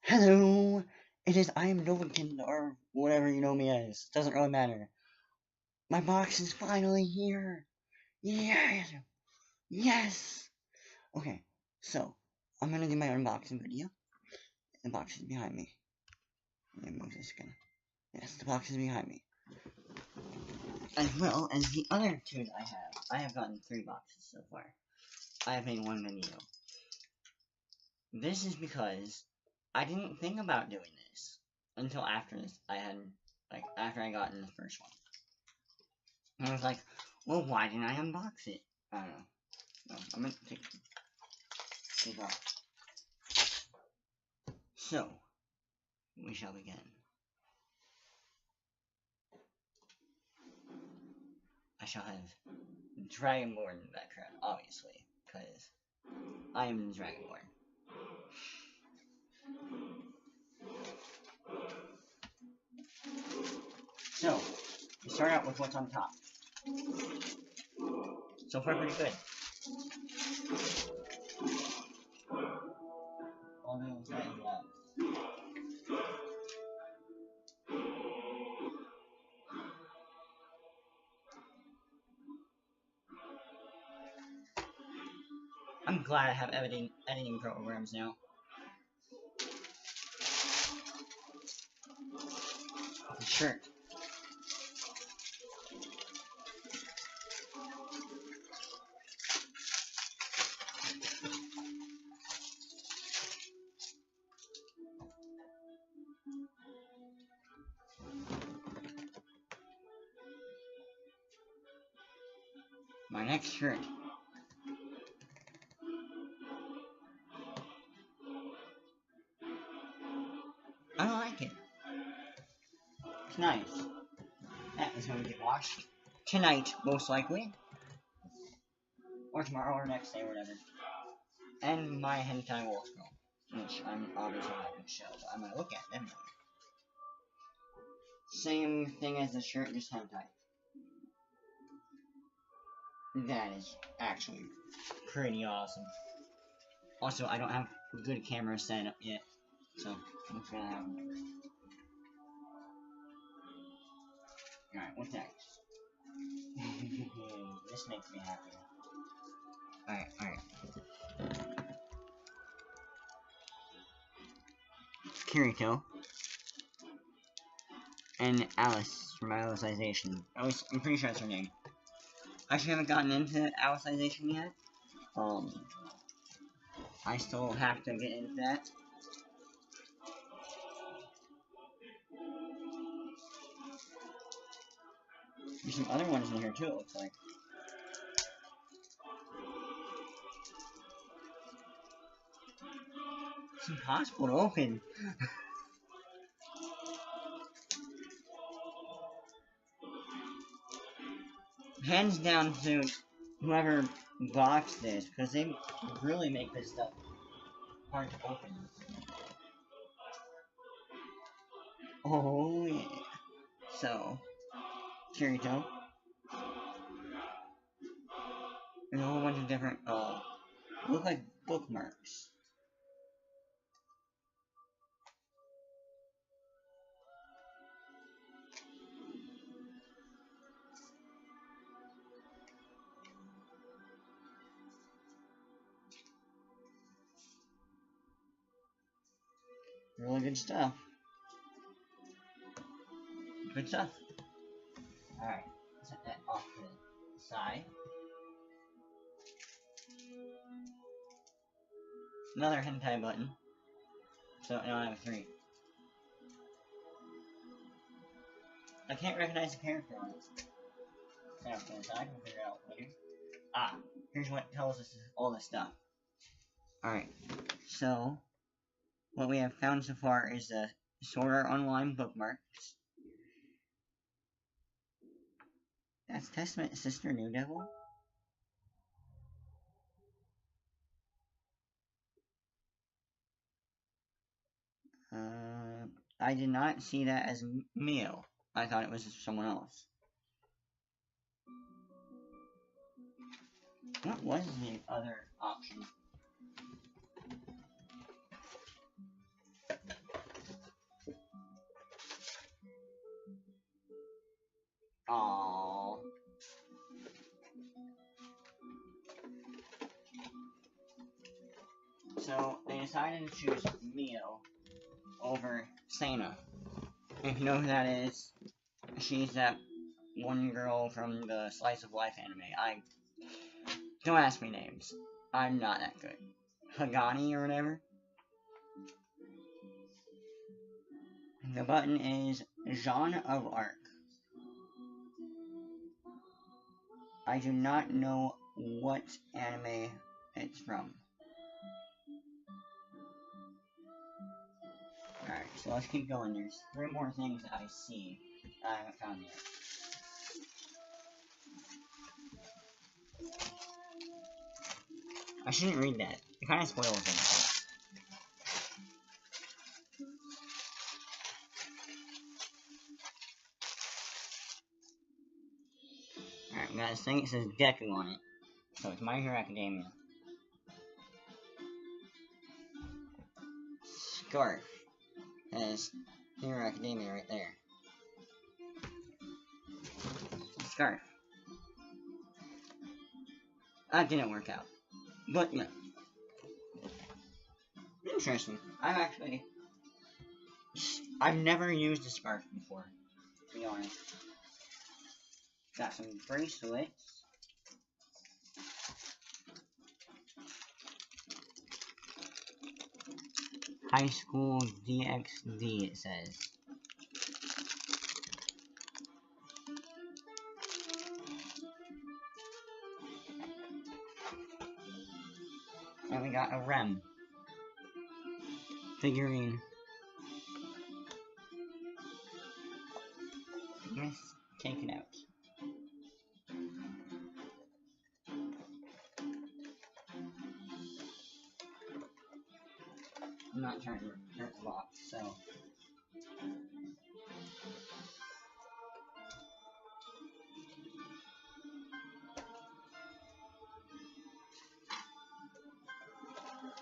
Hello! It is I am Novakin, or whatever you know me as. Doesn't really matter. My box is finally here! Yes! Yes! Okay, so, I'm gonna do my unboxing video. The box is behind me. Let me move this again. Yes, the box is behind me. As well as the other two that I have gotten 3 boxes so far. I have made one video. This is because I didn't think about doing this until after this. After I got in the first one. And I was like, well, why didn't I unbox it? I don't know. No, I'm gonna take it off. So, we shall begin. I shall have Dragonborn in the background, obviously, because I am Dragonborn. So, we start out with what's on top. So far, pretty good. Although, that is loud. I'm glad I have editing programs now. The shirt. My next shirt. I don't like it. It's nice. That is going to get washed tonight, most likely. Or tomorrow, or next day, or whatever. And my hentai wolf girl, which I'm obviously not going to show, but I'm going to look at them. Same thing as the shirt, just hentai. That is actually pretty awesome. Also, I don't have a good camera set up yet, so I'm just gonna have. Alright, what's next? This makes me happy. Alright. Kirito. And Alice from Alicization. I'm pretty sure that's her name. I actually haven't gotten into Alicization yet. I still have to get into that. There's some other ones in here too, it looks like. It's impossible to open. Hands down to whoever boxed this, because they really make this stuff hard to open. Oh yeah. So, Kirito. There's a whole bunch of different, look like bookmarks. Really good stuff. Good stuff. Alright, set that off to the side. Another hentai button. So now I have 3. I can't recognize the character on it. So I can figure it out later. Ah, here's what tells us all this stuff. Alright, so what we have found so far is the Sword Art Online bookmarks. That's Testament Sister New Devil. I did not see that as Mio. I thought it was someone else. What was the other option? Aww. So they decided to choose Mio over Sana. If you know who that is, she's that one girl from the Slice of Life anime. Don't ask me names. I'm not that good. Hagani or whatever. The button is Genre of Arc. I do not know what anime it's from. Alright, so let's keep going. There's 3 more things that I see that I haven't found yet. I shouldn't read that. It kind of spoils things. Alright, we got this thing that says Deku on it. So it's My Hero Academia. Scarf has Hero Academia right there. Scarf. That didn't work out. But, yeah. Interesting. I've never used a scarf before, to be honest. Got some bracelets. High School DxD, it says. And we got a Rem figurine. Yes, take it out. I'm not trying to hurt the box, so.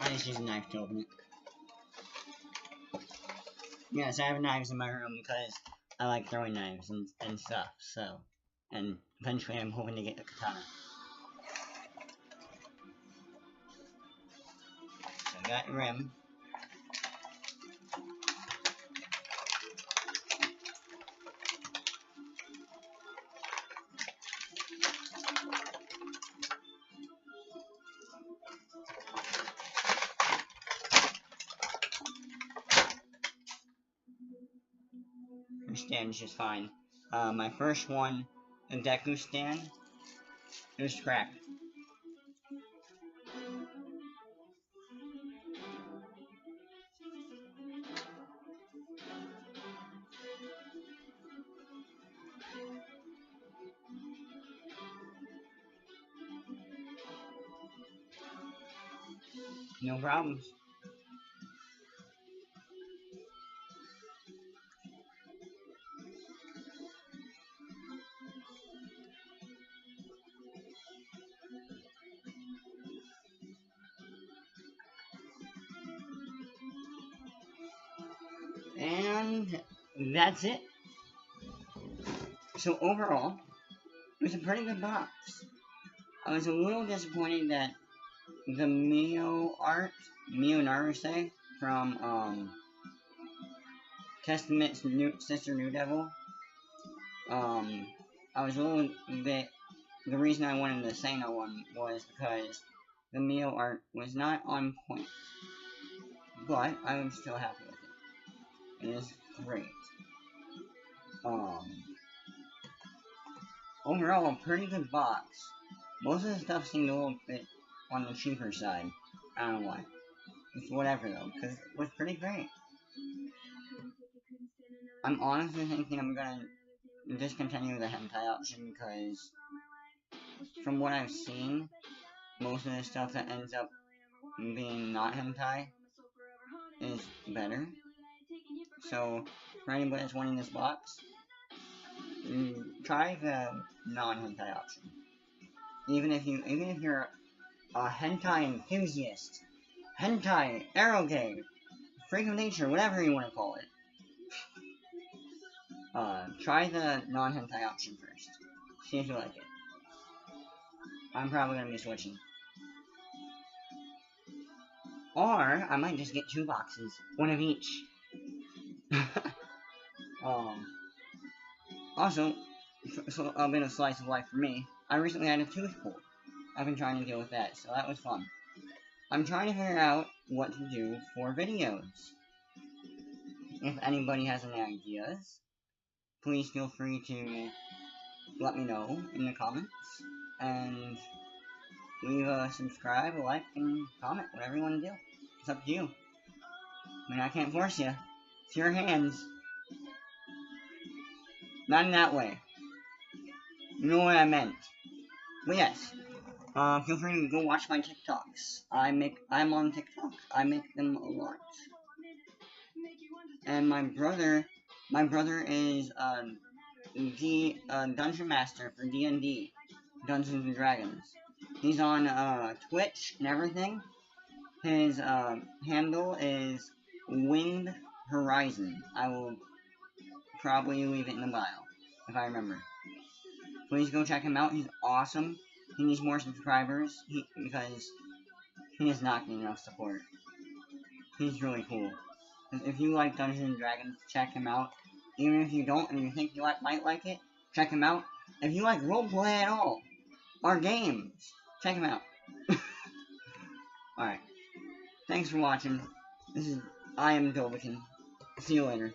I just use a knife to open it. Yes, I have knives in my room because I like throwing knives and stuff, so. And eventually I'm hoping to get a katana. So I got Rem. Her stand is just fine. My first one, the Deku stand, it was cracked. No problems. And that's it. So overall, it was a pretty good box. I was a little disappointed that the Mio Naruse from Testament's Sister New Devil. I was a little bit. The reason I wanted the Sana one was because the Mio art was not on point, but I was still happy with it. It is great. Overall, a pretty good box. Most of the stuff seemed a little bit on the cheaper side. I don't know why. It's whatever though, because it was pretty great. I'm honestly thinking I'm gonna discontinue the hentai option because from what I've seen, most of the stuff that ends up being not hentai is better. So, for anybody that's wanting this box, try the non-hentai option. Even if you're a hentai enthusiast, hentai, eroge, freak of nature, whatever you want to call it. Try the non-hentai option first. See if you like it. I'm probably gonna be switching. Or, I might just get 2 boxes. One of each. Also, so a bit of slice of life for me. I recently had a tooth pulled. I've been trying to deal with that, so that was fun. I'm trying to figure out what to do for videos. If anybody has any ideas, please feel free to let me know in the comments. And leave a subscribe, a like, and comment, whatever you want to do. It's up to you. I mean, I can't force you. It's your hands. Not in that way. You know what I meant. But yes, feel free to go watch my TikToks. I'm on TikTok. I make them a lot. And my brother is, the, Dungeon Master for D&D, Dungeons and Dragons. He's on, Twitch and everything. His, handle is Winged Horizon. I will probably leave it in the bio, if I remember. Please go check him out. He's awesome. He needs more subscribers because he is not getting enough support. He's really cool. If you like Dungeons and Dragons, check him out. Even if you don't and you think you might like it, check him out. If you like roleplay at all, or games, check him out. Alright. Thanks for watching. I am Dovakin. See you later.